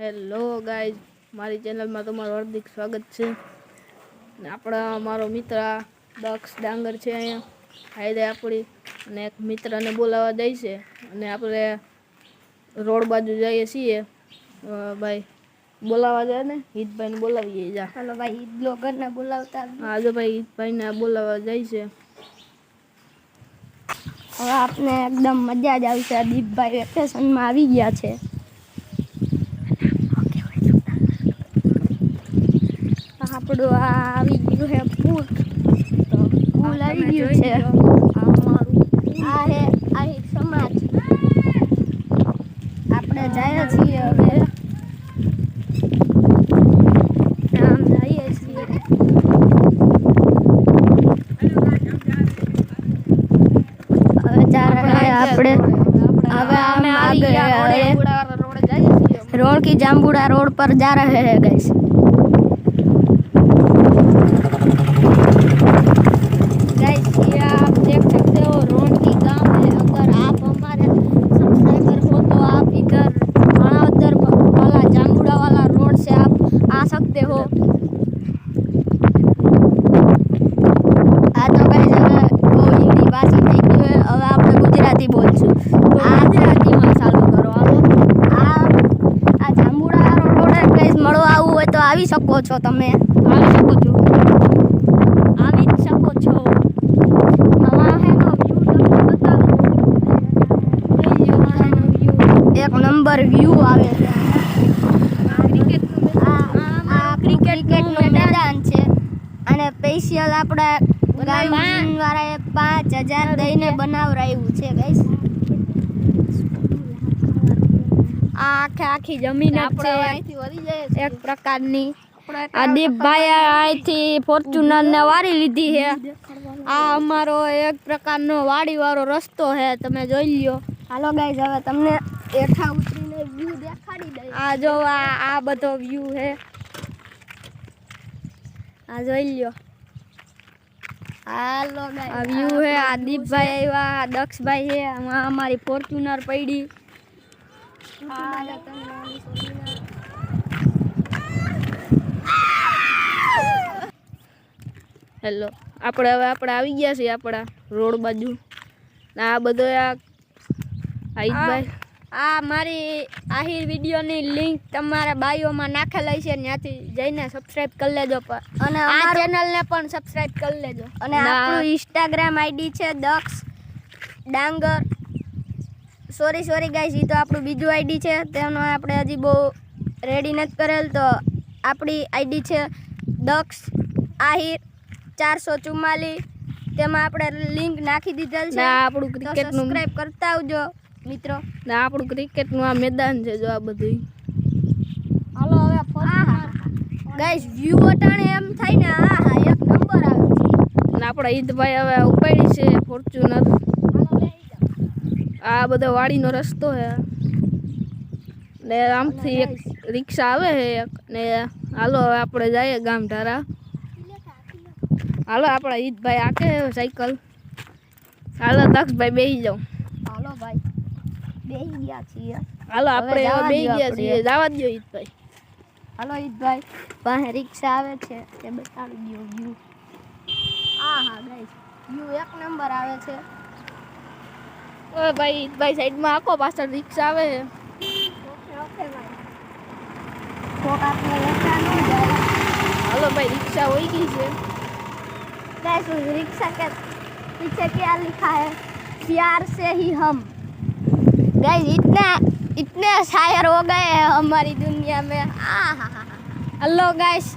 Hello guys, મારી ચેનલમાં તમારું હાર્દિક સ્વાગત છે. ને આપણા મારો મિત્ર દક્ષ ડાંગર છે અહીંયા હાઈરે આપણી, અને એક મિત્રને બોલાવવા જાય છે. અને આપણે રોડ બાજુ જઈએ છીએ. ભાઈ બોલાવવા જાય ને, હિતભાઈને બોલાવીએ. જા હાલો ભાઈ, હિત બ્લોગરને બોલાવતા. હા જો ભાઈ, હિતભાઈને બોલાવવા જાય છે. હવે આપને એકદમ મજા જ આવશે. દીપભાઈ વેકેશનમાં આવી ગયા છે. આપણું આ આવી ગયું છે પુલ. તો પુલ આવી ગયું છે. આ હે આહિર સમાજ. આપણે જઈએ છીએ હવે. આમ જઈએ છીએ. रोड की जाम्बुड़ा रोड पर जा रहे हैं गाइस। गाइस ये आप देख सकते हो रोड की काम है। अगर आप हमारे सब्सक्राइबर हो तो आप इधर माणावदर वाला जाम्बुड़ा वाला रोड से आप आ सकते हो। आ तो गाइस હવે બહુ હિન્દી ભાષા થઈ ગઈ હોય, હવે આપણે ગુજરાતી બોલશું. તો ગુજરાતીમાં ચાલુ કરો. આ જાંબુડા રોડ ગાઈસ મળવા આવવું હોય તો આવી શકો છો. તમે આવી શકો છો, આવી જ શકો છો. આમાં હેનો વ્યૂ તમને બતાવું. એક નંબર વ્યૂ આવે છે. આ ક્રિકેટનું મેદાન છે. અને સ્પેશિયલ આપણે ગામવાળાએ 5000 દઈને બનાવરાયું છે ગાઈસ. આખી જમીન છે એક પ્રકારની. આ દીપભાઈ અહીંથી ફોર્ચ્યુનર ને વારી લીધી છે. આ અમારો એક પ્રકારનો વાડી વાળો રસ્તો છે, તમે જોઈ લ્યો. હાલો ગાઈસ, હવે તમને એઠા ઉતરીને વ્યૂ દેખાડી દઈએ. આ જો આ બધો વ્યૂ છે, આ જોઈ લ્યો. હાલો ગાઈસ, આ વ્યૂ છે. આ દીપભાઈ આવ્યા, દક્ષભાઈ છે. અમારી ફોર્ચ્યુનર પડી. હેલો, આપણે આવી ગયા છીએ આપણા રોડ બાજુ. આ બધો આ મારી આહિર વિડીયોની લિંક તમારા બાયોમાં નાખેલી છે, ત્યાંથી જઈને સબસ્ક્રાઇબ કરી લેજો. અને આ ચેનલને પણ સબસ્ક્રાઇબ કરી લેજો. અને આપણું ઇન્સ્ટાગ્રામ આઈડી છે દક્ષ ડાંગર. સોરી ગાઈસ, એ તો આપણું બીજું આઈડી છે, તેનો આપણે હજી બહુ રેડી નથી કરેલ. તો આપણી આઈડી છે દક્ષ આહિર 444. તેમાં આપણે લિંક નાખી દીધેલ છે. આપણું ક્રિકેટનું સબસ્ક્રાઇબ કરતા આવજો મિત્રો. ને આપણું ક્રિકેટનું આ મેદાન છે જો. આ બધું હાલો હવે ગાઈસ, વ્યૂ અટાણે એમ થાય ને હા એક નંબર આવે છે. અને આપણા ઈદભાઈ હવે ઉપાડી છે ફોર્ચ્યુનર. આ બધો વાડીનો રસ્તો છે ને આમથી એક રિક્ષા આવે છે ને. હાલો હવે આપણે જઈએ ગામ ધારા. હાલો આપણા ઈદભાઈ આકે સાયકલ. હાલો દક્ષભાઈ બેસી જાઓ. હાલો ભાઈ, બેસી ગયા છીએ. હાલો આપણે બેસી ગયા છીએ, જવા દો ઈદભાઈ. હાલો ઈદભાઈ, પાસે રિક્ષા આવે છે તે બતાવી દો વ્યૂ. હા ગાઈસ, વ્યૂ એક નંબર આવે છે. ઓય ભાઈ, ઈદભાઈ સાઈડમાં આખો, પાછળ રિક્ષા આવે છે. ઓકે ભાઈ, કોક આપણે લેતા ન જાય. હાલો ભાઈ, રિક્ષા હોઈ ગઈ છે. गाइस, उस रिक्शा के पीछे क्या लिखा है? प्यार से ही हम। गाइस, इतने शायर हो गए हैं हमारी दुनिया में. हेलो गाइस,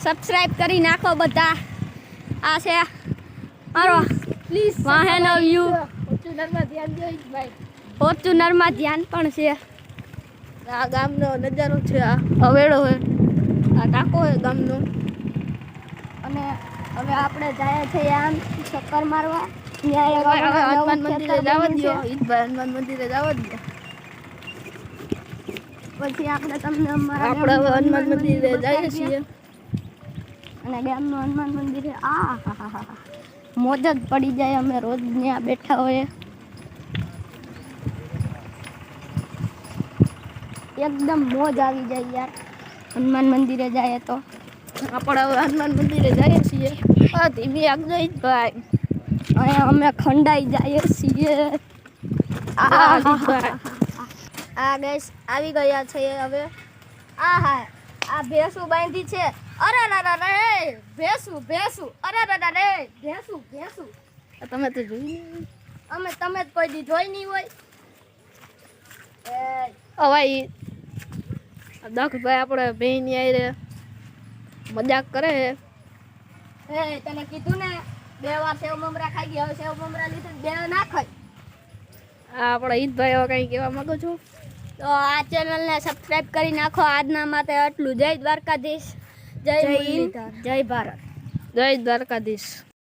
सब्सक्राइब करी नाखो बता. आ से मारो प्लीज. वाहनो व्यू ફોર્ચ્યુનરમાં ધ્યાન દો ભાઈ. ફોર્ચ્યુનરમાં ધ્યાન પણ છે. આ ગામનો નજારો છે. આ અવેડો છે, આ ટાંકો છે ગામનો. અને હવે આપણે જાય છે આમ ચક્કર મારવા. હનુમાન મંદિરે જવા દો ઈદભાઈ, હનુમાન મંદિરે જવા દો. પછી આપણે તમને આપણે હવે હનુમાન મંદિરે જઈએ છીએ. અને ગામનું હનુમાન મંદિરે મોજ જ પડી જાય. અમે રોજ ત્યાં બેઠા હોઈએ. એકદમ મોજ આવી જાય યાર હનુમાન મંદિરે જાય તો. આપણે હવે હનુમાન મંદિરે જઈએ છીએ. આ ધીમી આગળ ભાઈ. અહીંયા અમે ખંડાઈ જઈએ છીએ. આ ગેસ આવી ગયા છે હવે. આ હા આ ભેંસું બાંધી છે. અરે રે ભેંસું અરે રે ભેંસું. તમે તો જોઈ તમે જ કોઈ દી જોઈ નહીં હોય. ભાઈ દક્ષભાઈ આપણે બેની આઈ મજાક કરે છે. તને કીધું ને 2 વાર સેવ મમરા ખાઈ ગયા. હવે સેવ મમરા લીધે 2 ના ખાય. આપણા ઈદભાઈ હવે કંઈ કહેવા માંગો છો? તો આ ચેનલને સબસ્ક્રાઇબ કરી નાખો. આજના માટે આટલું. જય દ્વારકાધીશ, જય મુરલીધર, જય ભારત, જય દ્વારકાધીશ.